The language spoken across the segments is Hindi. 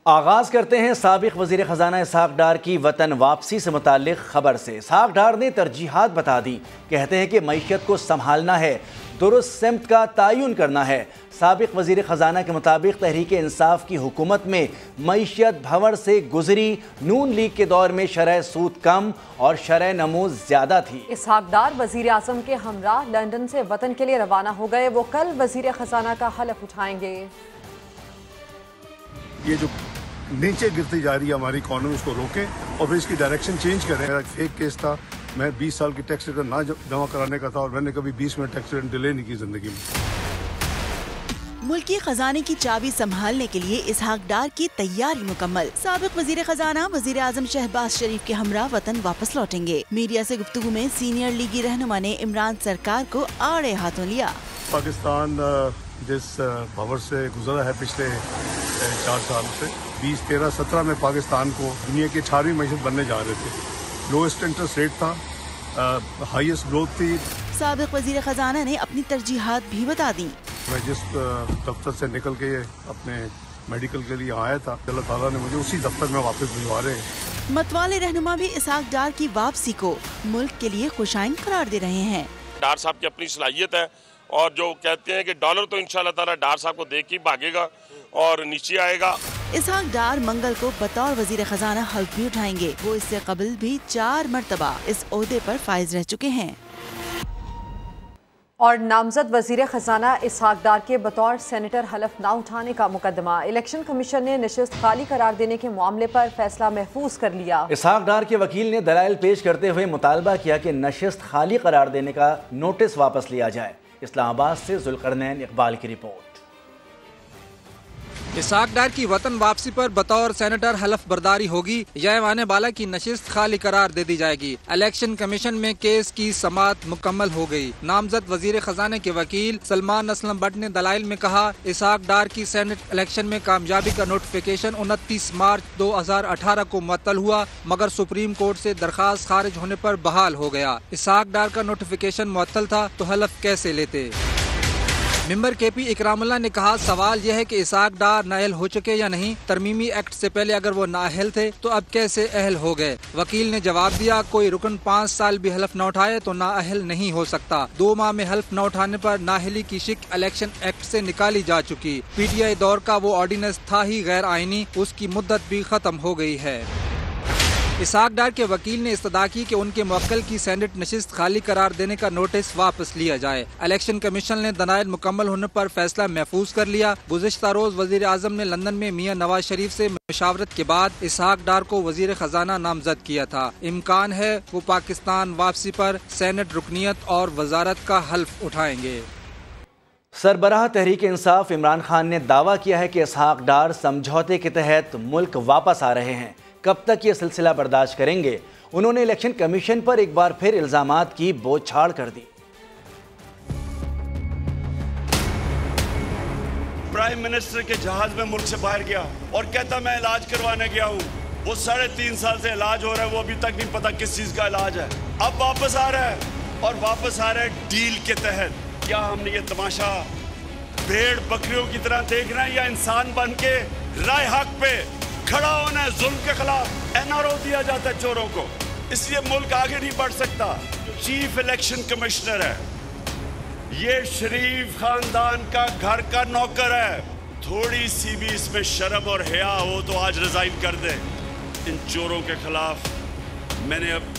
आगाज करते हैं साबिक वजीर खजाना इसहाक डार की वतन वापसी से मुताल्लिक खबर से। इसहाक डार ने तरजीहात बता दी। कहते हैं कि मईशत को संभालना है, दुरुस्त सिमत का तयन करना है। साबिक वजीर खजाना के मुताबिक तहरीक इंसाफ की हुकूमत में मईशत भंवर से गुजरी। नून लीग के दौर में शरह सूद कम और शरह नमू ज्यादा थी। इसहाक डार वजीर आजम के हमरा लंदन से वतन के लिए रवाना हो गए। वो कल वजीर खजाना का हलफ उठाएंगे। ये जो नीचे गिरती जा रही है हमारी इकॉनमी, उसको रोकें और फिर इसकी डायरेक्शन चेंज करें। मेरा एक फेक केस था, मैं 20 साल की टैक्स रिटर्न ना जमा कराने का था और मैंने कभी 20 मिनट टैक्स रिटर्न डिले नहीं की जिंदगी में। मुल्की खजाने की चाबी संभालने के लिए इसहाक डार की तैयारी मुकम्मल। साबिक वजीर खजाना वजीर आजम शहबाज शरीफ के हमरा वतन वापस लौटेंगे। मीडिया से गुफ्तगू में सीनियर लीगी रहनुमा ने इमरान सरकार को आड़े हाथों लिया। पाकिस्तान जिस भंवर से गुजरा है पिछले 4 साल से, 20, 13, 17 में पाकिस्तान को दुनिया की 18वीं मईशत बनने जा रहे थे। लोएस्ट इंटरेस्ट रेट था, हाईएस्ट ग्रोथ थी। साबिक वजीर खजाना ने अपनी तरजीहात भी बता दी। मैं जिस दफ्तर से निकल के अपने मेडिकल के लिए आया था, अल्लाह ताला ने मुझे उसी दफ्तर में वापस भिजवा रहे हैं। मतवाले रहनुमा भी इसहाक डार की वापसी को मुल्क के लिए खुशाइन करार दे रहे हैं। डार साहब की अपनी सलाहियत है और जो कहते हैं कि डॉलर तो इंशाल्लाह ताला डार साहब को देख के भागेगा और नीचे आएगा। इसहाक डार मंगल को बतौर वजीर खजाना हल्फ भी उठाएंगे। वो इससे कबल भी 4 मरतबा इस ओहदे पर फाइज रह चुके हैं। और नामजद वजीर खजाना इसहाक डार के बतौर सेनेटर हलफ ना उठाने का मुकदमा। इलेक्शन कमीशन ने नशिस्त खाली करार देने के मामले पर फैसला महफूज कर लिया। इसहाक डार के वकील ने दलाइल पेश करते हुए मुतालबा किया कि नशिस्त खाली करार देने का नोटिस वापस लिया जाए। इस्लामाबाद से जुल्करनैन इकबाल की रिपोर्ट। इसहाक डार की वतन वापसी पर बतौर सेनेटर हलफ बर्दारी होगी या ऐवान बाला की नशिस्त खाली करार दे दी जाएगी। इलेक्शन कमीशन में केस की समाअत मुकम्मल हो गई। नामजद वजीर खजाने के वकील सलमान असलम बट ने दलाइल में कहा, इसहाक डार की सेनेट इलेक्शन में कामयाबी का नोटिफिकेशन 29 मार्च 2018 को मुअत्तल हुआ, मगर सुप्रीम कोर्ट से दरखास्त खारिज होने पर बहाल हो गया। इसहाक डार का नोटिफिकेशन मुअत्तल था तो हलफ कैसे लेते। मेंबर केपी इकरामुल्लाह ने कहा, सवाल यह है कि इसहाक डार नाअहल हो चुके या नहीं। तरमीमी एक्ट से पहले अगर वो नाअहल थे तो अब कैसे अहल हो गए। वकील ने जवाब दिया, कोई रुकन 5 साल भी हल्फ न उठाए तो नाअहल नहीं हो सकता। 2 माह में हल्फ न उठाने पर नाअहली की शिक इलेक्शन एक्ट से निकाली जा चुकी। PTI दौर का वो ऑर्डिनेंस था ही गैर आईनी, उसकी मुद्दत भी खत्म हो गई है। इसहाक डार के वकील ने इस्तदा की कि उनके मुवक्किल की सेनेट नशिस्त खाली करार देने का नोटिस वापस लिया जाए। इलेक्शन कमीशन ने दलाइल मुकम्मल होने पर फैसला महफूज कर लिया। गुज़िश्ता रोज वजीर आजम ने लंदन में मियां नवाज शरीफ से मशावरत के बाद इसहाक डार को वजीर खजाना नामजद किया था। इम्कान है वो पाकिस्तान वापसी पर सेनेट रुकनियत और वजारत का हल्फ उठाएंगे। सरबराह तहरीक इंसाफ इमरान खान ने दावा किया है कि इसहाक डार समझौते के तहत मुल्क वापस आ रहे हैं। कब तक ये सिलसिला बर्दाश्त करेंगे। उन्होंने इलेक्शन कमीशन पर एक बार फिर इल्जामात की बौछार कर दी। प्राइम मिनिस्टर के जहाज में मुल्क से बाहर गया और कहता मैं इलाज करवाने गया हूँ। वो 3.5 साल से इलाज हो रहा है, वो अभी तक नहीं पता किस चीज का इलाज है। अब वापस आ रहा है और वापस आ रहा है डील के तहत। क्या हमने ये तमाशा भेड़ बकरियों की तरह देखना है या इंसान बन के राय हक पे खड़ा होना है। जुल्म के खिलाफ NRO दिया जाता है चोरों को, इसलिए मुल्क आगे नहीं बढ़ सकता। चीफ इलेक्शन कमिश्नर है, ये शरीफ खानदान का घर का नौकर है। थोड़ी सी भी इसमें शर्म और हया हो तो आज रिजाइन कर दे। इन चोरों के खिलाफ मैंने अब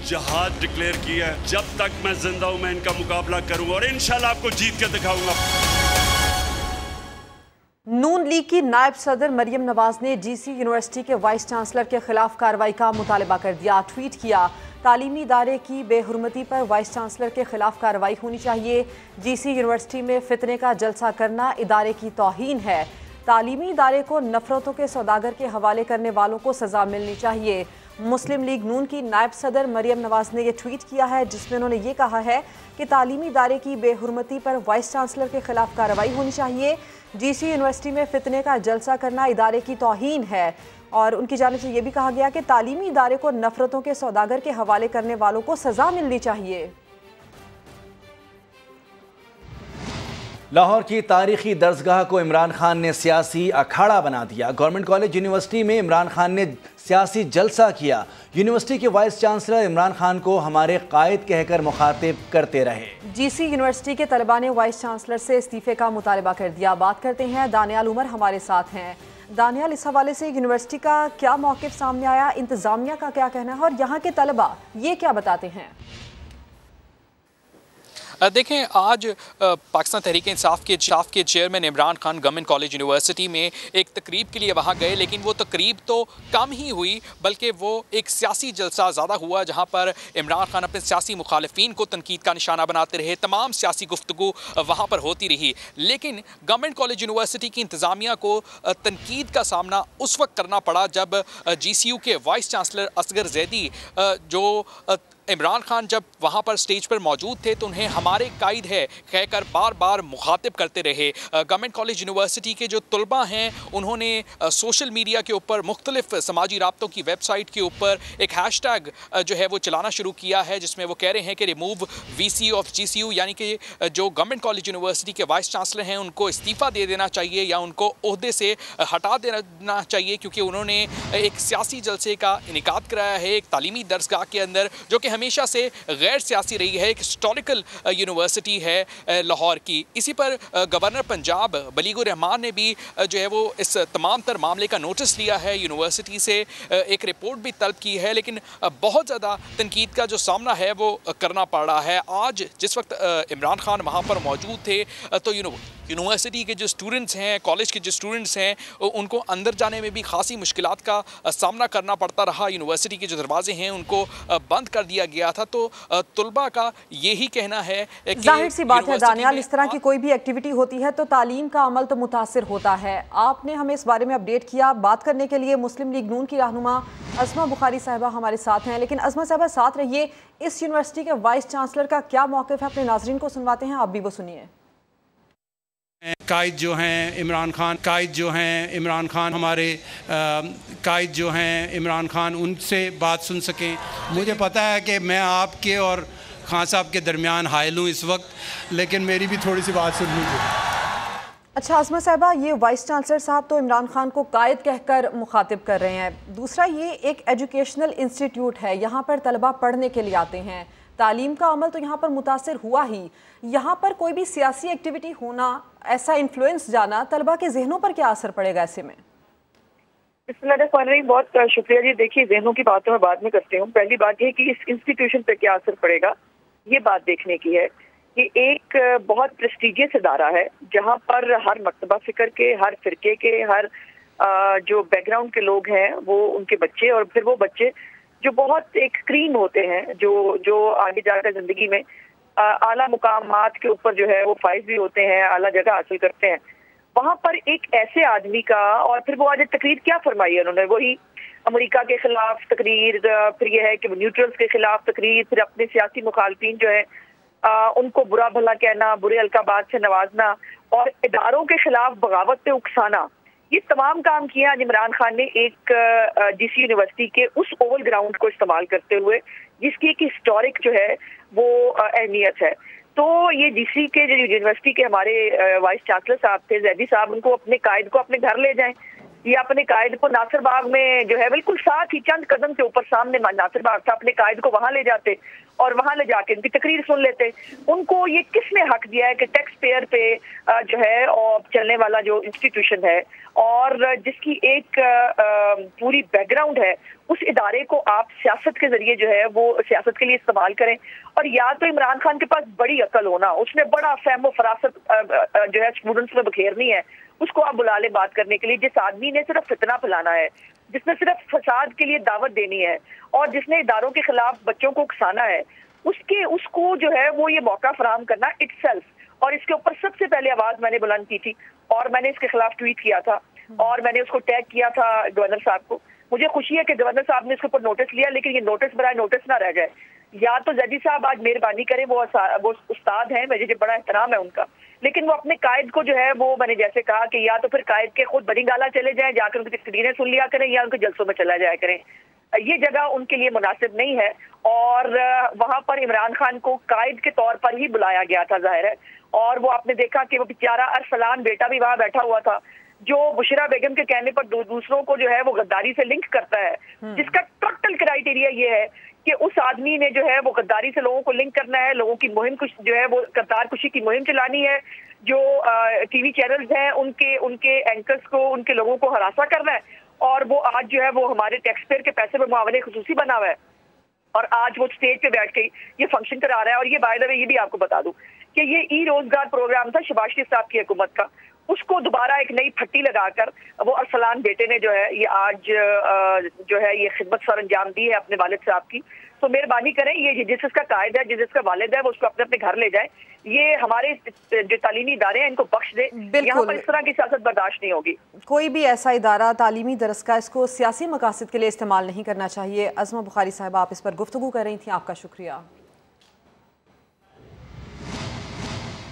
जिहाद डिक्लेयर किया है। जब तक मैं जिंदा हूं मैं इनका मुकाबला करूंगा और इंशाल्लाह आपको जीत के दिखाऊंगा। नून लीग की नायब सदर मरियम नवाज ने GC यूनिवर्सिटी के वाइस चांसलर के खिलाफ कार्रवाई का मुतालबा कर दिया। ट्वीट किया, तालीमी इदारे की बेहुरमती पर वाइस चांसलर के खिलाफ कार्रवाई होनी चाहिए। GC यूनिवर्सिटी में फितने का जलसा करना इदारे की तौहीन है। तालीमी इदारे को नफरतों के सौदागर के हवाले करने वालों को सजा मिलनी चाहिए। मुस्लिम लीग नून की नायब सदर मरियम नवाज ने यह ट्वीट किया है, जिसमें उन्होंने ये कहा है कि तालीमी इदारे की बेहुरमती पर वाइस चांसलर के खिलाफ कार्रवाई होनी चाहिए। GC यूनिवर्सिटी में फितने का जलसा करना इदारे की तौहीन है। और उनकी जानिब से यह भी कहा गया कि तालीमी इदारे को नफरतों के सौदागर के हवाले करने वालों को सजा मिलनी चाहिए। लाहौर की तारीखी दरसगाह को इमरान खान ने सियासी अखाड़ा बना दिया। गवर्नमेंट कॉलेज यूनिवर्सिटी में इमरान खान ने सियासी जलसा किया। यूनिवर्सिटी के वाइस चांसलर इमरान खान को हमारे कायद कहकर मुखातिब करते रहे। जीसी यूनिवर्सिटी के तलबा ने वाइस चांसलर से इस्तीफे का मुतालबा कर दिया। बात करते हैं, दानियाल उमर हमारे साथ हैं। दानियाल, इस हवाले से यूनिवर्सिटी का क्या मौक़िफ़ सामने आया, इंतज़ामिया का क्या कहना है और यहाँ के तलबा ये क्या बताते हैं? देखें, आज पाकिस्तान तहरीक इंसाफ के chairman Imran Khan government college university में एक तकरीब के लिए वहाँ गए, लेकिन वो तकरीब तो कम ही हुई बल्कि वो एक सियासी जलसा ज़्यादा हुआ, जहाँ पर इमरान खान अपने सियासी मुखालिफिन को तनकीद का निशाना बनाते रहे। तमाम सियासी गुफ्तगू वहाँ पर होती रही, लेकिन गवर्नमेंट कॉलेज यूनिवर्सिटी की इंतज़ामिया को तनकीद का सामना उस वक्त करना पड़ा जब GCU के वाइस चांसलर असगर जैदी जो इमरान खान जब वहाँ पर स्टेज पर मौजूद थे तो उन्हें हमारे कायद है कहकर बार बार मुखातिब करते रहे। गवर्नमेंट कॉलेज यूनिवर्सिटी के जो तलबा हैं उन्होंने सोशल मीडिया के ऊपर, मुख्तलिफ समाजी राब्तों की वेबसाइट के ऊपर एक हैशटैग जो है वो चलाना शुरू किया है, जिसमें वो कह रहे हैं कि रिमूव VC ऑफ GCU, यानी कि जो गवर्नमेंट कॉलेज यूनिवर्सिटी के वाइस चांसलर हैं उनको इस्तीफ़ा दे देना चाहिए या उनको ओहदे से हटा देना चाहिए, क्योंकि उन्होंने एक सियासी जलसे का इनेकाद कराया है एक तालीमी दरसगाह के अंदर, जो कि हमेशा से गैर सियासी रही है। एक हिस्टोरिकल यूनिवर्सिटी है लाहौर की। इसी पर गवर्नर पंजाब बलीगुर रहमान ने भी जो है वो इस तमाम तर मामले का नोटिस लिया है, यूनिवर्सिटी से एक रिपोर्ट भी तलब की है, लेकिन बहुत ज़्यादा तनकीद का जो सामना है वो करना पड़ रहा है। आज जिस वक्त इमरान खान वहाँ पर मौजूद थे तो यूनिवर्सिटी के जो स्टूडेंट्स हैं, कॉलेज के जो स्टूडेंट्स हैं, उनको अंदर जाने में भी खासी मुश्किलात का सामना करना पड़ता रहा। यूनिवर्सिटी के जो दरवाजे हैं उनको बंद कर दिया गया था। तो तलबा का यही कहना है कि जाहिर सी बात है दानियाल, इस तरह की कोई भी एक्टिविटी होती है तो तालीम का अमल तो मुतासिर होता है। आपने हमें इस बारे में अपडेट किया। बात करने के लिए मुस्लिम लीग नून की रहनुमा अज़मा बुखारी साहिबा हमारे साथ हैं, लेकिन अज़मा साहिबा साथ रहिए। इस यूनिवर्सिटी के वाइस चांसलर का क्या मौक़िफ़ है अपने नाज़रीन को सुनवाते हैं, आप भी वो सुनिए। कायद जो हैं इमरान खान हमारे कायद जो हैं इमरान खान, उनसे बात सुन सकें। मुझे पता है कि मैं आपके और खान साहब के दरमियान हायल हूँ इस वक्त, लेकिन मेरी भी थोड़ी सी बात सुन लीजिए। अच्छा अज़मा साहिबा, ये वाइस चांसलर साहब तो इमरान खान को कायद कहकर मुखातिब कर रहे हैं। दूसरा, ये एक एजुकेशनल इंस्टीट्यूट है, यहाँ पर तलबा पढ़ने के लिए आते हैं, तालीम का अमल तो यहाँ पर मुतासिर हुआ ही। यहाँ पर कोई भी सियासी एक्टिविटी होना, ऐसा इन्फ्लुएंस जाना, तलबा के जहनों पर क्या असर पड़ेगा ऐसे में? बहुत शुक्रिया जी। देखिए, जहनों की बात मैं बाद में करती हूँ। पहली बात यह कि इस इंस्टीट्यूशन पे क्या असर पड़ेगा, ये बात देखने की है कि एक बहुत प्रेस्टिजियस इदारा है जहाँ पर हर मकतबा फिक्र के, हर फिरके के, हर जो बैकग्राउंड के लोग हैं वो उनके बच्चे, और फिर वो बच्चे जो बहुत एक क्रीम होते हैं, जो आगे जाकर जिंदगी में आला मुकामात के ऊपर जो है वो फाइज भी होते हैं, आला जगह हासिल करते हैं। वहाँ पर एक ऐसे आदमी का, और फिर वो आज तकरीर क्या फरमाई है उन्होंने, वही अमेरिका के खिलाफ तकरीर, फिर यह है कि न्यूट्रल्स के खिलाफ तकरीर, फिर अपने सियासी मुखालफिन जो है उनको बुरा भला कहना, बुरे अलकाबात से नवाजना और इदारों के खिलाफ बगावत पे उकसाना, ये तमाम काम किया आज इमरान खान ने एक GC यूनिवर्सिटी के उस ओवल ग्राउंड को इस्तेमाल करते हुए, जिसकी एक हिस्टोरिक जो है वो अहमियत है। तो ये GC के जो यूनिवर्सिटी के हमारे वाइस चांसलर साहब थे, जैदी साहब, उनको अपने कायद को अपने घर ले जाएं, या अपने कायद को नासिर बाग में जो है बिल्कुल साथ ही चंद कदम के ऊपर सामने नासिर बाग था, अपने कायद को वहां ले जाते और वहां ले जाके उनकी तकरीर सुन लेते। उनको ये किसने हक दिया है कि टैक्स पेयर पे जो है और चलने वाला जो इंस्टीट्यूशन है और जिसकी एक पूरी बैकग्राउंड है, उस इदारे को आप सियासत के जरिए जो है वो सियासत के लिए इस्तेमाल करें। और या तो इमरान खान के पास बड़ी अकल होना, उसने बड़ा फहम फरासत जो है स्टूडेंट्स में बखेरनी है, उसको आप बुला ले बात करने के लिए। जिस आदमी ने सिर्फ फितना फैलाना है, जिसने सिर्फ फसाद के लिए दावत देनी है और जिसने इदारों के खिलाफ बच्चों को उकसाना है, उसको जो है वो ये मौका फराहम करना इटसेल्फ। और इसके ऊपर सबसे पहले आवाज मैंने बुलंद की थी और मैंने इसके खिलाफ ट्वीट किया था और मैंने उसको टैग किया था गवर्नर साहब को। मुझे खुशी है कि गवर्नर साहब ने इसके ऊपर नोटिस लिया, लेकिन ये नोटिस बराए नोटिस ना रह जाए। या तो जजी साहब आज मेहरबानी करें, वो उस्ताद हैं, मुझे बड़ा एहतराम है उनका, लेकिन वो अपने कायद को जो है वो मैंने जैसे कहा कि या तो फिर कायद के खुद बड़ी गाला चले जाएं, जाकर उनकी तकरीरें सुन लिया करें, या उनके जलसों में चला जाया करें। ये जगह उनके लिए मुनासिब नहीं है। और वहां पर इमरान खान को कायद के तौर पर ही बुलाया गया था जाहिर है, और वो आपने देखा कि वो बेचारा अरसलान बेटा भी वहां बैठा हुआ था, जो बुशरा बेगम के कहने पर दूसरों को जो है वो गद्दारी से लिंक करता है, जिसका टोटल क्राइटेरिया ये है कि उस आदमी ने जो है वो गद्दारी से लोगों को लिंक करना है, लोगों की मुहिम जो है वो करतार कुशी की मुहिम चलानी है, जो टीवी चैनल्स हैं उनके एंकर्स को, उनके लोगों को हरासा करना है, और वो आज जो है वो हमारे टैक्स पेयर के पैसे पर मुआवने खुसूसी बना हुआ है, और आज वो स्टेज पे बैठ के ये फंक्शन करा रहा है। और ये बाय द वे ये भी आपको बता दूं कि ये ई रोजगार प्रोग्राम था शहबाज शरीफ साहब की हुकूमत का, उसको दोबारा एक नई फट्टी लगाकर वो अरसलान बेटे ने जो है ये आज जो है ये खिदमत सर अंजाम दी है अपने वालिद साहब की। तो मेहरबानी करें, ये जिसका कायद है, जिसका वालिद है, वो उसको अपने अपने घर ले जाए। ये हमारे जो तालीमी इदारे हैं इनको बख्श दे, यहाँ पर इस तरह की सियासत बर्दाश्त नहीं होगी। कोई भी ऐसा इदारा तालीमी दरस इसको सियासी मकासद के लिए इस्तेमाल नहीं करना चाहिए। अज़मा बुखारी साहब, आप इस पर गुफ्तगू कर रही थी, आपका शुक्रिया।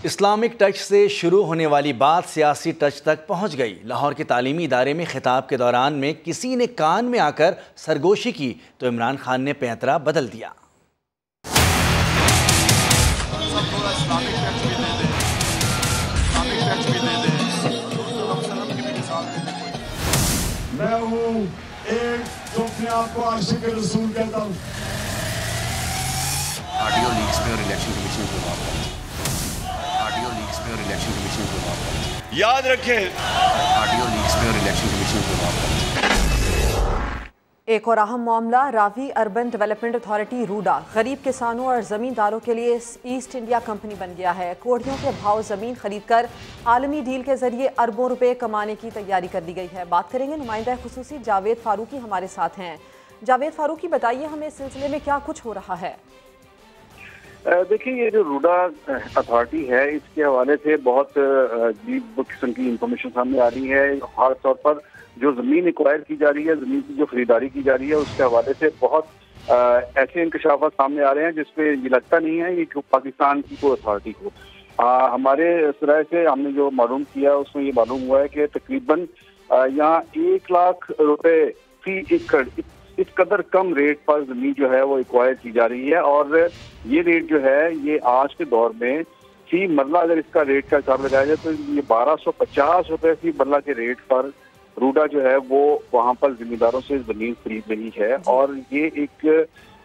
इस्लामिक टच से शुरू होने वाली बात सियासी टच तक पहुंच गई। लाहौर के तालीमी इदारे में खिताब के दौरान में किसी ने कान में आकर सरगोशी की तो इमरान खान ने पैंतरा बदल दिया। मैं हूँ एक जो अपने आप को आशिक रसूल कहता हूँ। ऑडियो लीक्स पे और इलेक्शन कमीशन को जवाब दें। ऑडियो लीक्स पे और इलेक्शन कमीशन को जवाब दें। याद रखें, ऑडियो लीक्स पे और इलेक्शन कमीशन को जवाब दें। एक और अहम मामला, Ravi urban development authority RUDA गरीब किसानों और ज़मींदारों के लिए ईस्ट इंडिया कंपनी बन गया है। कोड़ियों के भाव ज़मीन खरीदकर आलमी डील के जरिए अरबों रुपए कमाने की तैयारी कर ली गई है। बात करेंगे, नुमाइंदा खुसूसी जावेद फारूकी हमारे साथ हैं। जावेद फारूकी, बताइए हमें इस सिलसिले में क्या कुछ हो रहा है? देखिए, ये जो रूडा अथॉरिटी है इसके हवाले से बहुत अजीब किस्म की इंफॉर्मेशन सामने आ रही है। खास तौर पर जो जमीन एक्वायर की जा रही है, जमीन की जो खरीदारी की जा रही है, उसके हवाले से बहुत ऐसे इंकशाफात सामने आ रहे हैं जिसपे ये लगता नहीं है ये पाकिस्तान की कोई अथॉरिटी को। हमारे सराय से हमने जो मालूम किया उसमें ये मालूम हुआ है कि तकरीबन यहाँ 1 लाख रुपए फी एकड़ इस कदर कम रेट पर जमीन जो है वो एक्वायर की जा रही है, और ये रेट जो है ये आज के दौर में फी मरला अगर इसका रेट का हिसाब लगाया जाए तो ये 1250 रुपए फी मरला के रेट पर रूडा जो है वो वहाँ पर जिम्मेदारों से जमीन खरीद रही है। और ये एक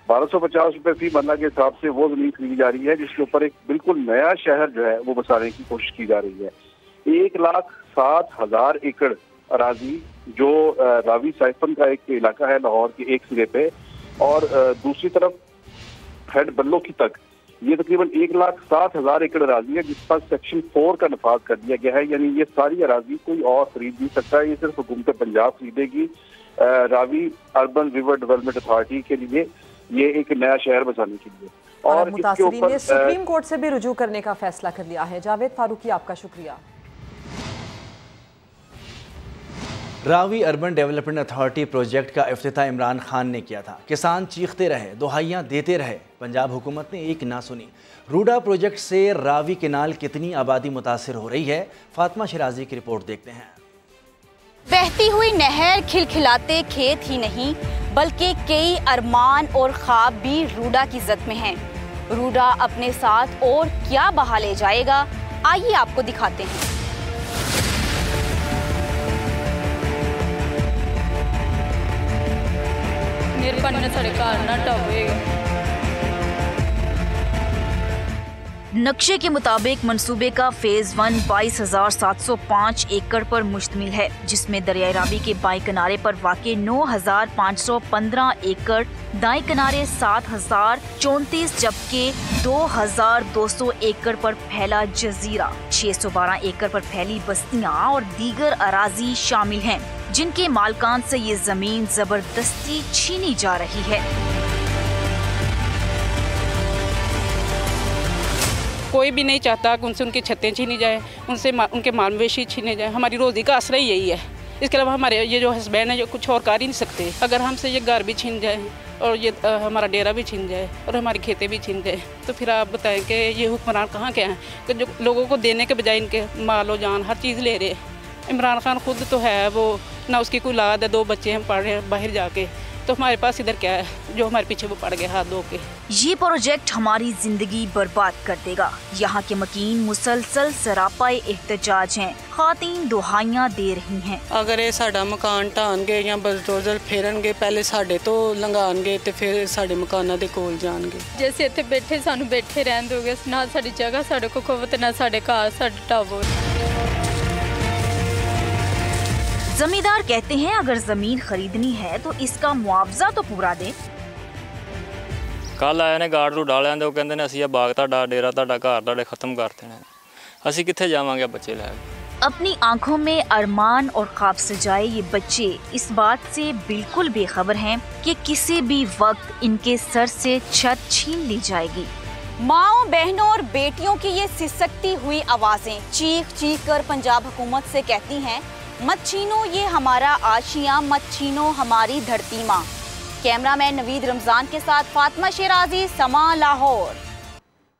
1250 रुपए फी मरला के हिसाब से वो जमीन खरीदी जा रही है जिसके ऊपर एक बिल्कुल नया शहर जो है वो बसाने की कोशिश की जा रही है। 1,07,000 एकड़ अराजी जो रावी साइफन का एक इलाका है लाहौर के एक सिरे पे, और दूसरी तरफ हेड बल्लो की तक ये तकरीबन 1,07,000 एकड़ अराजी है जिस पर सेक्शन 4 का नफाज कर दिया गया है। यानी ये सारी अराजी कोई और खरीद नहीं सकता है, ये सिर्फ हुकूमत पंजाब खरीदेगी। Ravi urban river development authority के लिए ये एक नया शहर बसाने के लिए। और मुतासिरीन ने सुप्रीम कोर्ट से भी रुजू करने का फैसला कर लिया है। जावेद फारूकी, आपका शुक्रिया। Ravi urban development authority project का इफ्तिताह इमरान खान ने किया था। किसान चीखते रहे, दुहाइयाँ देते रहे, पंजाब हुकूमत ने एक ना सुनी। रूडा प्रोजेक्ट से रावी केनाल कितनी आबादी मुतासिर हो रही है, फातिमा शिराजी की रिपोर्ट देखते हैं। बहती हुई नहर खिलखिलाते खेत ही नहीं बल्कि कई अरमान और ख्वाब भी रूडा की जद में हैं। रूडा अपने साथ और क्या बहा ले जाएगा, आइए आपको दिखाते हैं। नक्शे के मुताबिक मंसूबे का फेज 1 22,705 एकड़ पर मुश्तमिल है, जिसमें दरियाई रावी के बाएं किनारे पर वाक़े 9,515 एकड़, दाएं किनारे 7,034 जबकि 2,200 एकड़ पर फैला जजीरा, 612 एकड़ पर फैली बस्तियां और दीगर अराजी शामिल हैं, जिनके मालकान से ये जमीन जबरदस्ती छीनी जा रही है। कोई भी नहीं चाहता कि उनसे उनकी छतें छीनी जाए, उनसे उनके माल मवेशी छीने जाए। हमारी रोजी का आसरा यही है। इसके अलावा हमारे ये जो हस्बैंड है जो कुछ और कर ही नहीं सकते। अगर हमसे ये घर भी छीन जाए, और ये हमारा डेरा भी छीन जाए और हमारी खेतें भी छीन जाए, तो फिर आप बताएं कि ये हुक्मरान कहाँ के हैं कि जो लोगों को देने के बजाय इनके मालो जान हर चीज़ ले रहे। इमरान खान खुद तो है वो ना, उसकी कोई औलाद है, 2 बच्चे हम पढ़ रहे हैं बाहर जाके, तो हमारे पास इधर क्या है जो हमारे पीछे वो पड़ गए हाथ धो के। ये प्रोजेक्ट हमारी जिंदगी बर्बाद कर देगा। यहाँ के मकीन मुसलसल सरापाए एहतजाज हैं, खातीन दुहाइयाँ दे रही हैं। अगर ये साडा मकान ढाणगे या बलडोजर फेरनगे, पहले साडे तो लंघाणगे ते फिर साडे मकानां दे कोल जाणगे। जैसे इत्थे बैठे सानू बैठे रहन दोगे, ना साडी जगह साडे को खवत, ना साडे घर साडे टावर। जमींदार कहते हैं अगर जमीन खरीदनी है तो इसका मुआवजा तो पूरा दें। कल आए ने गार्ड रू डालियां दे, कहंदे ने असीं बाग तुहाडा, डेरा तुहाडा, घर तुहाडे खत्म कर देने, असीं कित्थे जावांगे बच्चे लैके। अपनी आंखों में अरमान और ख्वाब सजाए ये बच्चे इस बात से बिल्कुल बेखबर हैं कि किसी भी वक्त इनके सर से छत छीन ली जाएगी। माओ, बहनों और बेटियों की ये सिसकती हुई आवाजें चीख चीख कर पंजाब हुकूमत से कहती हैं, मत छीनो ये हमारा आशियां, मत छीनो हमारी धरती माँ। कैमरामैन नवीद रमजान के साथ फातिमा शिराजी, समा, लाहौर।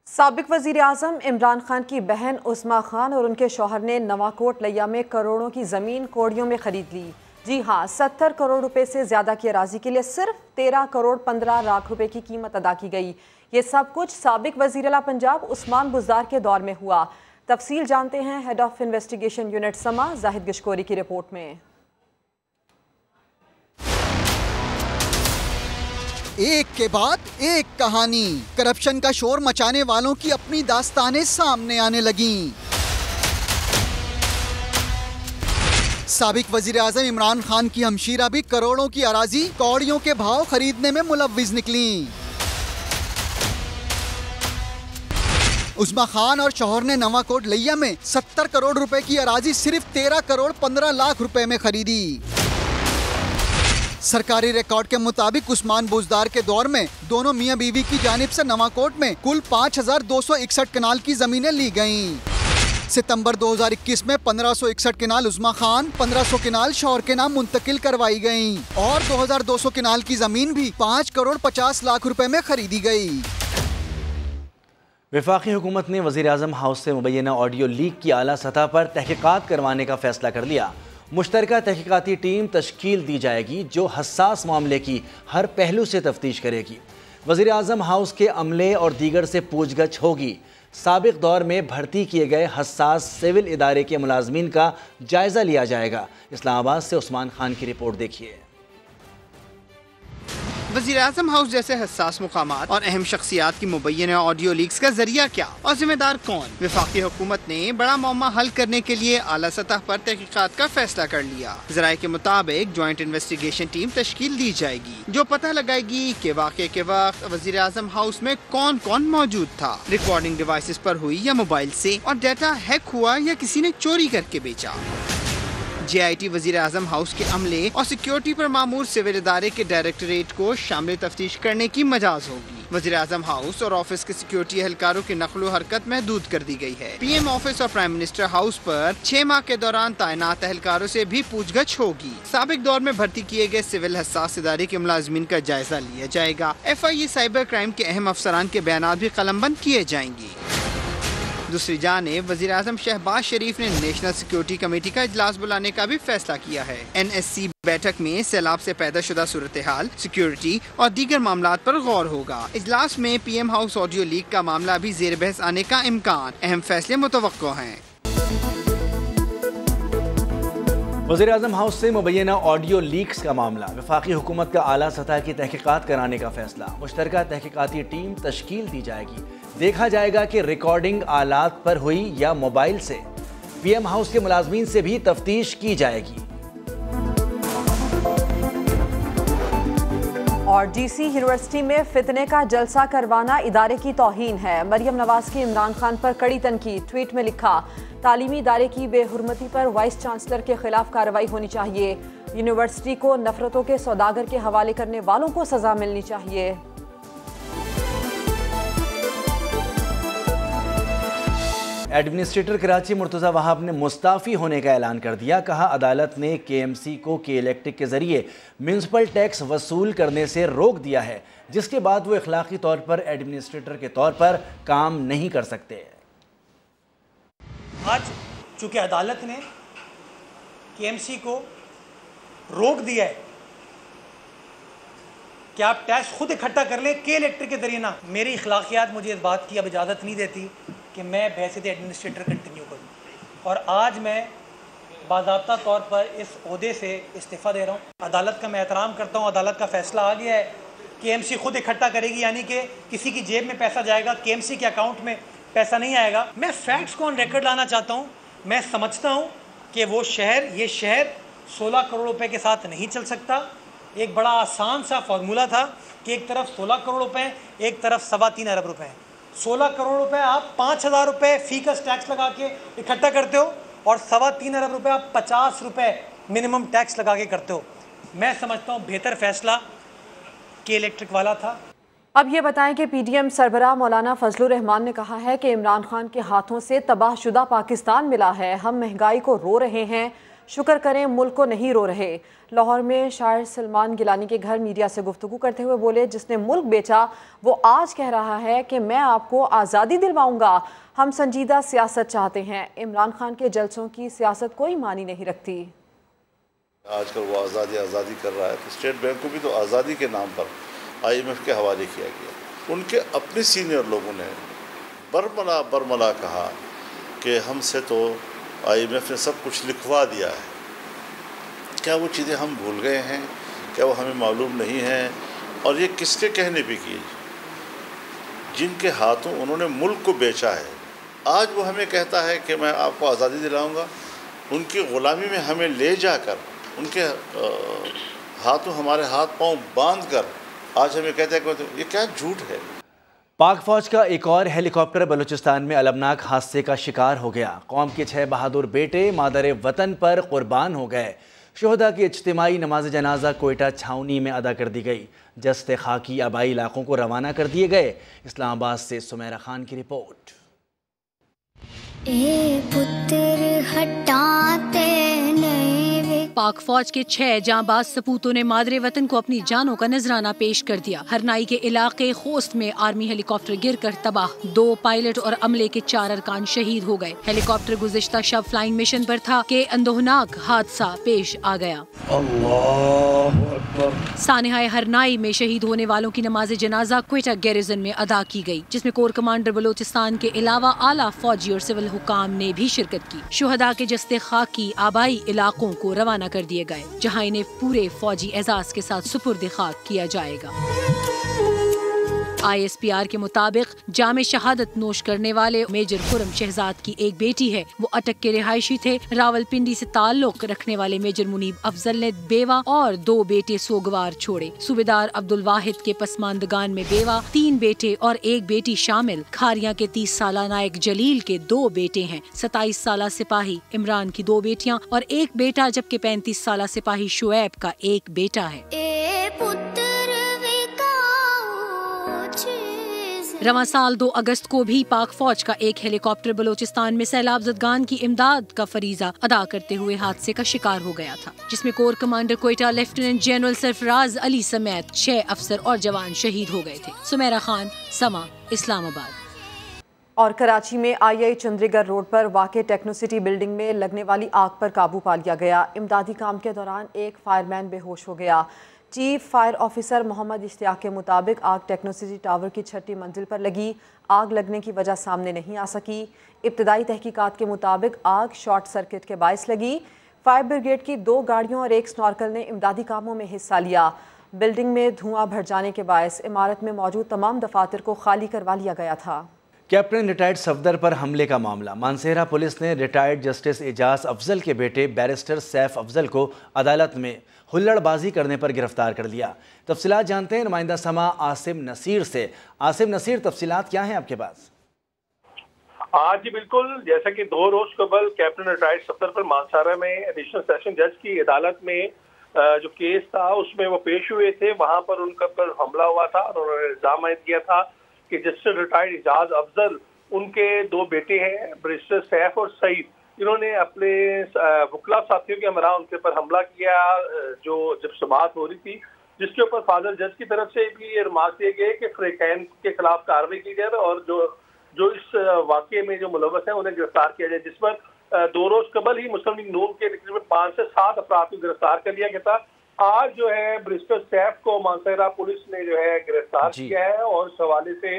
साबिक वजीर आजम इमरान खान की बहन उस्मा खान और उनके शौहर ने नवाकोट लिया में करोड़ों की जमीन कौड़ियों में खरीद ली। जी हाँ, 70 करोड़ रुपए से ज्यादा की अराजी के लिए सिर्फ 13 करोड़ 15 लाख रुपए की कीमत अदा की गई। ये सब कुछ साबिक वजीर आला पंजाब उस्मान बुज़दार के दौर में हुआ। तफसील जानते हैं हेड ऑफ इन्वेस्टिगेशन यूनिट समा जाहिद गशकोरी की रिपोर्ट में। एक के बाद एक कहानी, करप्शन का शोर मचाने वालों की अपनी दास्तानें सामने आने लगीं। साबिक वजीर आजम इमरान खान की हमशीरा भी करोड़ों की अराजी कौड़ियों के भाव खरीदने में मुलव्विज निकली। उस्मा खान और शौहर ने नवाकोट लिया में 70 करोड़ रुपए की अराजी सिर्फ 13 करोड़ 15 लाख रुपए में खरीदी। सरकारी रिकॉर्ड के मुताबिक उस्मान बुज़दार के दौर में दोनों मियां बीवी की जानिब से नवाकोट में कुल 5261 कनाल की जमीनें ली गयीं। सितंबर 2021 में 1561 कनाल उस्मा खान, 1500 कनाल शौहर के नाम मुंतकिल करवाई गयीं और 2200 कनाल की जमीन भी 5 करोड़ 50 लाख रुपए में खरीदी गई। वफाकी हुकूमत ने वज़ीर आज़म हाउस से मुबैना ऑडियो लीक की आला सतह पर तहकीकात करवाने का फैसला कर लिया। मुश्तरका तहकीकाती टीम तश्कील दी जाएगी जो हसास मामले की हर पहलू से तफ्तीश करेगी। वज़ीर आज़म हाउस के अमले और दीगर से पूछगछ होगी। साबिक दौर में भर्ती किए गए हसास सिविल इदारे के मुलाजमीन का जायज़ा लिया जाएगा। इस्लामाबाद से उस्मान खान की रिपोर्ट देखिए। वज़ीर आज़म हाउस जैसे हसास मुकामात और अहम शख्सियात की मुबैना ऑडियो लीक्स का जरिया क्या और जिम्मेदार कौन? वफाकी हुकूमत ने बड़ा मामला हल करने के लिए आला सतह पर तहकीकात का फैसला कर लिया। ज़राए के मुताबिक ज्वाइंट इन्वेस्टिगेशन टीम तश्कील दी जाएगी जो पता लगाएगी कि वाक़े के वक्त वज़ीर आज़म हाउस में कौन कौन मौजूद था, रिकॉर्डिंग डिवाइसेस पर हुई या मोबाइल से, और डाटा हैक हुआ या किसी ने चोरी करके बेचा। JIT वज़ीर आज़म हाउस के अमले और सिक्योरिटी पर मामूर सिविल इदारे के डायरेक्टरेट को शामिल तफ्तीश करने की मजाज होगी। वज़ीर आज़म हाउस और ऑफिस के सिक्योरिटी एहलकारों की नकलो हरकत महदूद कर दी गई है। PM ऑफिस और प्राइम मिनिस्टर हाउस पर 6 माह के दौरान तैनात एहलकारों से भी पूछगछ होगी। साबिक दौर में भर्ती किए गए सिविल हसास इदारे के मुलाजमीन का जायजा लिया जाएगा। FIA साइबर क्राइम के अहम अफसरान के बयान भी कलमबंद किए जाएंगे। दूसरी जानिब वज़ीर आज़म शहबाज शरीफ ने नेशनल सिक्योरिटी कमेटी का इजलास बुलाने का भी फैसला किया है। NSC बैठक में सैलाब से पैदा शुदा सूरत हाल, सिक्योरिटी और दीगर मामलात पर गौर होगा। इजलास में PM हाउस ऑडियो लीक का मामला भी ज़ेर बहस आने का इम्कान, अहम फैसले मुतवक्को हैं। वज़ीर आज़म हाउस से मुबैना ऑडियो लीक्स का मामला, वफाकी हुकूमत का आला सतह की तहकीकात कराने का फैसला, मुश्तरका तहकीकाती टीम तश्कील दी जाएगी। देखा जाएगा कि रिकॉर्डिंग आलात पर हुई या मोबाइल से। PM हाउस के मुलाजमीन से भी तफ्तीश की जाएगी। और DC यूनिवर्सिटी में फितने का जलसा करवाना इदारे की तौहीन है। मरियम नवाज की इमरान खान पर कड़ी तनकीद। ट्वीट में लिखा, तालीमी इदारे की बेहुरमती पर वाइस चांसलर के खिलाफ कार्रवाई होनी चाहिए। यूनिवर्सिटी को नफरतों के सौदागर के हवाले करने वालों को सजा मिलनी चाहिए। एडमिनिस्ट्रेटर कराची मुर्तज़ा वहाब ने मुस्ताफ़ी होने का ऐलान कर दिया। कहा, अदालत ने KMC को के इलेक्ट्रिक के ज़रिए म्यूनसिपल टैक्स वसूल करने से रोक दिया है, जिसके बाद वो इखलाकी तौर पर एडमिनिस्ट्रेटर के तौर पर काम नहीं कर सकते। आज चूँकि अदालत ने KMC को रोक दिया है कि आप टैक्स खुद इकट्ठा कर लें के इलेक्ट्रिक के जरिए ना, मेरी इखलाकियात मुझे इस बात की अब इजाज़त नहीं देती कि मैं बहसीत एडमिनिस्ट्रेटर कंटिन्यू करूं। और आज मैं बाज़ाब्ता तौर पर इस ओहदे से इस्तीफ़ा दे रहा हूं। अदालत का मैं एहतराम करता हूं, अदालत का फ़ैसला आ गया है। KMC खुद इकट्ठा करेगी, यानी कि किसी की जेब में पैसा जाएगा, KMC के अकाउंट में पैसा नहीं आएगा। मैं फैक्ट्स को ऑन रिकॉर्ड लाना चाहता हूँ। मैं समझता हूँ कि वो ये शहर 16 करोड़ रुपए के साथ नहीं चल सकता। एक बड़ा आसान सा फार्मूला था कि एक तरफ 16 करोड़ रुपए, एक तरफ 3.25 अरब रुपए हैं। 16 करोड़ रुपए आप 5,000 रुपये फ़ी का टैक्स लगा के इकट्ठा करते हो और 3.25 अरब रुपए आप 50 रुपये मिनिमम टैक्स लगा के करते हो। मैं समझता हूँ बेहतर फैसला के इलेक्ट्रिक वाला था। अब ये बताएं कि PDM सरबराह मौलाना फजलुर रहमान ने कहा है कि इमरान खान के हाथों से तबाहशुदा पाकिस्तान मिला है। हम महंगाई को रो रहे हैं, शुक्र करें मुल्क को नहीं रो रहे। लाहौर में शायर सलमान गिलानी के घर मीडिया से गुफ्तगू करते हुए बोले, जिसने मुल्क बेचा वो आज कह रहा है कि मैं आपको आज़ादी दिलवाऊंगा। हम संजीदा सियासत चाहते हैं। इमरान खान के जलसों की सियासत कोई मानी नहीं रखती। आजकल वो आज़ादी कर रहा है, तो स्टेट बैंक को भी तो आज़ादी के नाम पर IMF के हवाले किया गया। उनके अपने सीनियर लोगों ने बरमला कहा कि हमसे तो IMF ने सब कुछ लिखवा दिया है। क्या वो चीज़ें हम भूल गए हैं? क्या वो हमें मालूम नहीं है? और ये किसके कहने पे की? जिनके हाथों उन्होंने मुल्क को बेचा है, आज वो हमें कहता है कि मैं आपको आज़ादी दिलाऊंगा। उनकी ग़ुलामी में हमें ले जाकर उनके हाथों हमारे हाथ पांव बांध कर आज हमें कहते हैं कि ये क्या झूठ है। पाक फौज का एक और हेलीकॉप्टर बलूचिस्तान में अलमनाक हादसे का शिकार हो गया। कौम के 6 बहादुर बेटे मादर वतन पर कुर्बान हो गए। शोहदा की इज्तिमाई नमाज जनाजा कोयटा छावनी में अदा कर दी गई। जस्ते खाकी आबाई इलाकों को रवाना कर दिए गए। इस्लामाबाद से सुमेरा खान की रिपोर्ट। पाक फौज के 6 जांबाज सपूतों ने मादरे वतन को अपनी जानों का नजराना पेश कर दिया। हरनाई के इलाके खोस्त में आर्मी हेलीकॉप्टर गिरकर तबाह। 2 पायलट और अमले के 4 अरकान शहीद हो गए। हेलीकॉप्टर गुज़िश्ता शब फ्लाइंग मिशन पर था कि अंदोहनाक हादसा पेश आ गया। सानिहाए हरनाई में शहीद होने वालों की नमाज जनाजा क्वेटा गैरिजन में अदा की गई, जिसमें कोर कमांडर बलोचिस्तान के अलावा आला फौजी और सिविल हुकाम ने भी शिरकत की। शुहदा के जस्ते खाकी आबाई इलाकों को रवाना कर दिए गए, जहां इन्हें पूरे फौजी एजाज के साथ सुपुर्द खाक किया जाएगा। ISPR के मुताबिक जामे शहादत नोश करने वाले मेजर खुरम शहजाद की एक बेटी है। वो अटक के रिहायशी थे। रावलपिंडी से ताल्लुक रखने वाले मेजर मुनीब अफजल ने बेवा और 2 बेटे सोगवार छोड़े। सूबेदार अब्दुल वाहिद के पसमानदगान में बेवा, 3 बेटे और 1 बेटी शामिल। खारिया के 30 साला नायक जलील के 2 बेटे हैं। 27 साला सिपाही इमरान की 2 बेटियां और 1 बेटा, जबकि 35 साला सिपाही शुएब का 1 बेटा है। रवां साल 2 अगस्त को भी पाक फौज का एक हेलीकॉप्टर बलोचिस्तान में सैलाब ज़दगान की इमदाद का फरीजा अदा करते हुए हादसे का शिकार हो गया था, जिसमें core commander Quetta lieutenant general Sarfaraz Ali समेत 6 अफसर और जवान शहीद हो गए थे। सुमेरा खान, समा, इस्लामाबाद। और कराची में II चंद्रीगढ़ रोड पर वाक़े टेक्नोसिटी बिल्डिंग में लगने वाली आग पर काबू पा लिया गया। इमदादी काम के दौरान एक फायरमैन बेहोश हो गया। Chief fire officer Mohammad Ishtiaq के मुताबिक आग टेक्नोसिटी टावर की 6ठी मंजिल पर लगी। आग लगने की वजह सामने नहीं आ सकी। इब्तदाई तहकीकात के मुताबिक आग शॉर्ट सर्किट के बायस लगी। फायर ब्रिगेड की 2 गाड़ियों और 1 स्नॉर्कल ने इमदादी कामों में हिस्सा लिया। बिल्डिंग में धुआं भर जाने के बायस इमारत में मौजूद तमाम दफातर को खाली करवा लिया गया था। कैप्टन रिटायर्ड सफदर पर हमले का मामला। मानसेरा पुलिस ने रिटायर्ड जस्टिस एजाज अफजल के बेटे बैरिस्टर सैफ अफजल को अदालत में हुल्लड़बाजी करने पर गिरफ्तार कर लिया। तफसीलात जानते हैं नुमाइंदा समा आसिम नसीर से। आसिम नसीर, तफसीलात क्या हैं आपके पास? आज बिल्कुल, जैसा कि 2 रोज कबल कैप्टन रिटायर्ड सफदर पर मानसारा में एडिशनल सेशन जज की अदालत में जो केस था उसमें वो पेश हुए थे। वहां पर उनका पर हमला हुआ था और उन्होंने इल्जाम आयद किया था कि जस्टिस रिटायर्ड एजाज अफजल उनके 2 बेटे हैं, बैरिस्टर सैफ और सईद। इन्होंने अपने वकला साथियों के हमरा उनके ऊपर हमला किया जो जब समाअत हो रही थी, जिसके ऊपर फादर जज की तरफ से भी ये रिमार्क दिए गए कि फ्रैंकलिन के खिलाफ कार्रवाई की जाए और जो इस वाक़े में जो मुलव्वस है उन्हें गिरफ्तार किया जाए, जिस पर 2 रोज कबल ही मुस्लिम लीग नून के तकरीबन 5 से 7 अफराद को गिरफ्तार कर लिया गया था। आज जो है बैरिस्टर सैफ को मानसरा पुलिस ने जो है गिरफ्तार किया है और इस हवाले से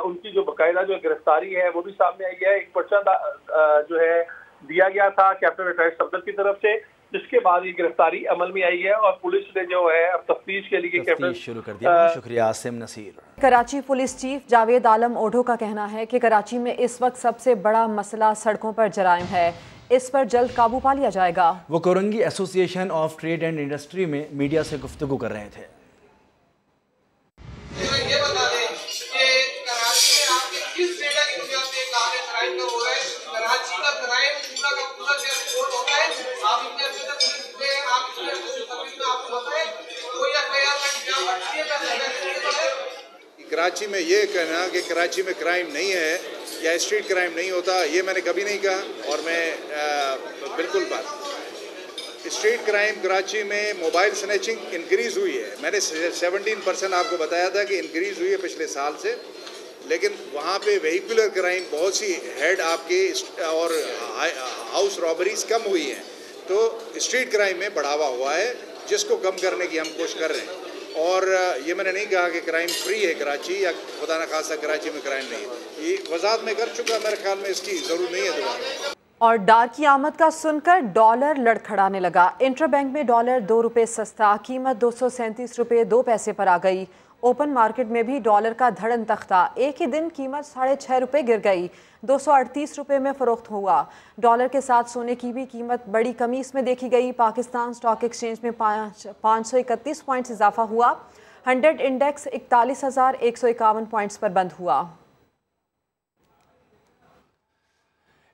उनकी जो बाकायदा जो गिरफ्तारी है वो भी सामने आई है। एक पर्चा जो है दिया गया था कैप्टन रिटायर्ड सफदर की तरफ से, जिसके बाद ये गिरफ्तारी अमल में आई है और पुलिस ने जो है अब तफ्तीश के लिए कैप्टन शुरू कर दिया। शुक्रिया आसिम नसीर। कराची पुलिस चीफ जावेद आलम ओढो का कहना है कि कराची में इस वक्त सबसे बड़ा मसला सड़कों पर जराइम है, इस पर जल्द काबू पा लिया जाएगा। वो Korangi association of trade and industry में मीडिया से गुफ्तगू कर रहे थे। ये बता दें कि कराची में आपके किस डेटा की बुनियाद पे कहा क्राइम कम हुआ है? कराची का क्राइम पूरा का पूरा रिपोर्ट होता है, आप इतने आप आपको बताएं कोई एफआईआर का क्या बढ़ती है? कराची में ये कहना कि कराची में क्राइम नहीं है या स्ट्रीट क्राइम नहीं होता, ये मैंने कभी नहीं कहा और मैं बिल्कुल बात स्ट्रीट क्राइम कराची में मोबाइल स्नैचिंग इंक्रीज़ हुई है। मैंने 17% आपको बताया था कि इंक्रीज़ हुई है पिछले साल से, लेकिन वहाँ पे वेहिकुलर क्राइम बहुत सी हेड आपके और हाउस रॉबरीज कम हुई हैं, तो स्ट्रीट क्राइम में बढ़ावा हुआ है जिसको कम करने की हम कोशिश कर रहे हैं। और ये मैंने नहीं कहा कि क्राइम फ्री है कराची या खुदा न खासा कराची में क्राइम नहीं है, ये वजाहत में कर चुका, मेरे ख्याल में इसकी ज़रूरत नहीं है दोबारा। और डॉलर की आमद का सुनकर डॉलर लड़खड़ाने लगा। इंटरबैंक में डॉलर 2 रुपये सस्ता, कीमत 237 रुपये 2 पैसे पर आ गई। ओपन मार्केट में भी डॉलर का धड़न तख्ता, एक ही दिन कीमत 6.5 रुपये गिर गई, 238 रुपये में फ़रोख्त हुआ। डॉलर के साथ सोने की भी कीमत बड़ी कमी इसमें देखी गई। पाकिस्तान स्टॉक एक्सचेंज में 531 पॉइंट्स इजाफा हुआ। 100 इंडेक्स 41,151 पॉइंट्स पर बंद हुआ।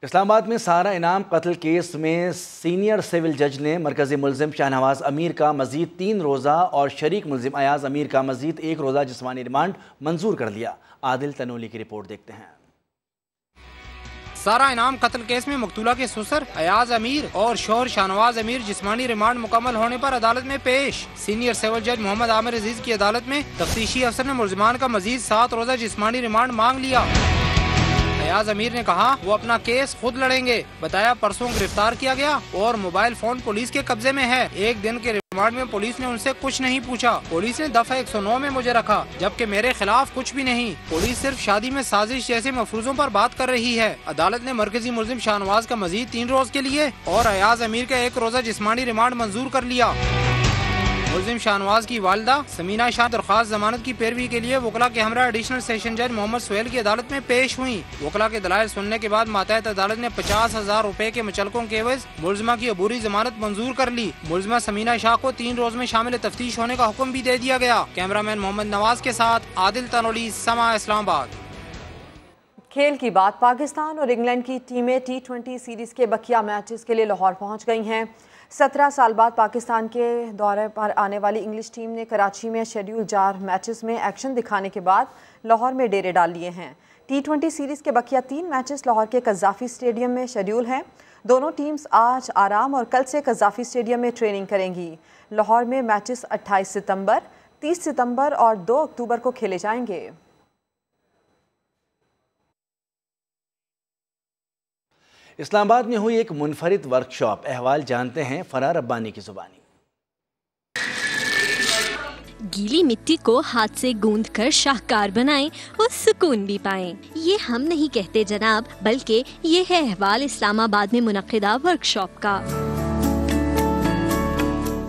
इस्लामाबाद में सारा इनाम कत्ल केस में सीनियर सिविल जज ने मरकजी मुलजिम शाहनवाज अमीर का मजीद 3 रोज़ा और शरीक मुलजिम अयाज अमीर का मजीद 1 रोज़ा जिस्मानी रिमांड मंजूर कर लिया। आदिल तनोली की रिपोर्ट देखते हैं। सारा इनाम कत्ल केस में मकतूला के ससुर अयाज अमीर और शोहर शाहनवाज अमीर जिस्मानी रिमांड मुकम्मल होने पर अदालत में पेश। सीनियर सिविल जज मोहम्मद आमिर अजीज की अदालत में तफ्तीशी अफसर ने मुलजिमान का मजीद 7 रोज़ा जिस्मानी रिमांड मांग लिया। अयाज अमीर ने कहा वो अपना केस खुद लड़ेंगे। बताया परसों गिरफ्तार किया गया और मोबाइल फोन पुलिस के कब्जे में है। 1 दिन के रिमांड में पुलिस ने उनसे कुछ नहीं पूछा। पुलिस ने दफा 109 में मुझे रखा, जबकि मेरे खिलाफ कुछ भी नहीं। पुलिस सिर्फ शादी में साजिश जैसे मफरूजों पर बात कर रही है। अदालत ने मरकजी मुलजिम शाहनवाज का मजीद 3 रोज के लिए और अयाज अमीर का 1 रोजा जिस्मानी रिमांड मंजूर कर लिया। मुलजिम शाहनवाज की वालिदा समीना शाह दरख्वास्त जमानत की पैरवी के लिए वकला के हमरा एडिशनल सेशन जज मोहम्मद सुहेल की अदालत में पेश हुई। वकला के दलाइल सुनने के बाद मातहत अदालत ने 50,000 रुपए के मुचलकों के एवज मुलजिमा की अबूरी जमानत मंजूर कर ली। मुलजिमा समीना शाह को 3 रोज में शामिल तफ्तीश होने का हुक्म भी दे दिया गया। कैमरामैन मोहम्मद नवाज के साथ आदिल तनोली, समा इस्लामाबाद। खेल की बात, पाकिस्तान और इंग्लैंड की टीमें T20 सीरीज के बकिया मैचेस के लिए लाहौर पहुंच गई हैं। 17 साल बाद पाकिस्तान के दौरे पर आने वाली इंग्लिश टीम ने कराची में शेड्यूल 4 मैचेस में एक्शन दिखाने के बाद लाहौर में डेरे डाल लिए हैं। T20 सीरीज के बकिया 3 मैचेस लाहौर के कज़ाफ़ी स्टेडियम में शेड्यूल हैं। दोनों टीम्स आज आराम और कल से कज़ाफ़ी स्टेडियम में ट्रेनिंग करेंगी। लाहौर में मैचेस 28 सितंबर, 30 सितंबर और 2 अक्टूबर को खेले जाएंगे। इस्लामाबाद में हुई एक मुनफरिद वर्कशॉप, अहवाल जानते हैं फरार रब्बानी की जुबानी। गीली मिट्टी को हाथ से गूंद कर शाहकार बनाएं और सुकून भी पाएं। ये हम नहीं कहते जनाब, बल्कि ये है अहवाल इस्लामाबाद में मुनक्किदा वर्कशॉप का।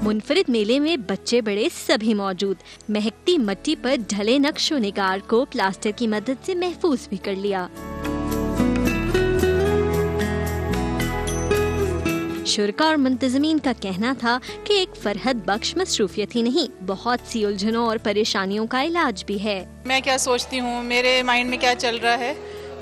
मुनफरिद मेले में बच्चे बड़े सभी मौजूद। महकती मिट्टी पर ढले नक्श व निगार को प्लास्टर की मदद से महफूज भी कर लिया। शुरका और मुंतज़मीन का कहना था कि एक फरहत बख्श मसरूफियत ही नहीं, बहुत सी उलझनों और परेशानियों का इलाज भी है। मैं क्या सोचती हूँ, मेरे माइंड में क्या चल रहा है,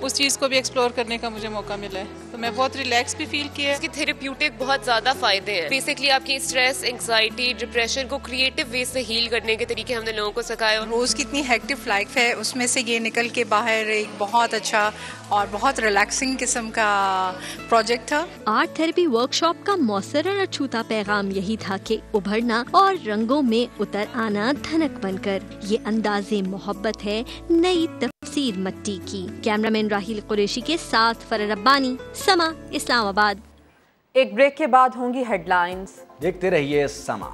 उस चीज़ को भी एक्सप्लोर करने का मुझे मौका मिला है। तो मैं बहुत रिलैक्स भी फील किया। इसकी थेरेप्यूटिक बहुत ज़्यादा फ़ायदे हैं। बेसिकली आपकी स्ट्रेस, एंग्जाइटी, डिप्रेशन को क्रिएटिव वे से हील करने के तरीके हमने लोगों को सिखाए। रोज़ की इतनी हेक्टिक लाइफ है, उसमें से ये निकल के बाहर एक बहुत अच्छा और बहुत रिलैक्सिंग किस्म का प्रोजेक्ट था। आर्ट थेरेपी वर्कशॉप का मौसर और अछूता पैगाम यही था कि उभरना और रंगों में उतर आना धनक बनकर, ये अंदाज़े मोहब्बत है नई तफसीर मट्टी की। कैमरामैन राहिल कुरैशी के साथ फरर रब्बानी, समा, इस्लामाबाद। एक ब्रेक के बाद होंगी हेडलाइंस। देखते रहिए समा।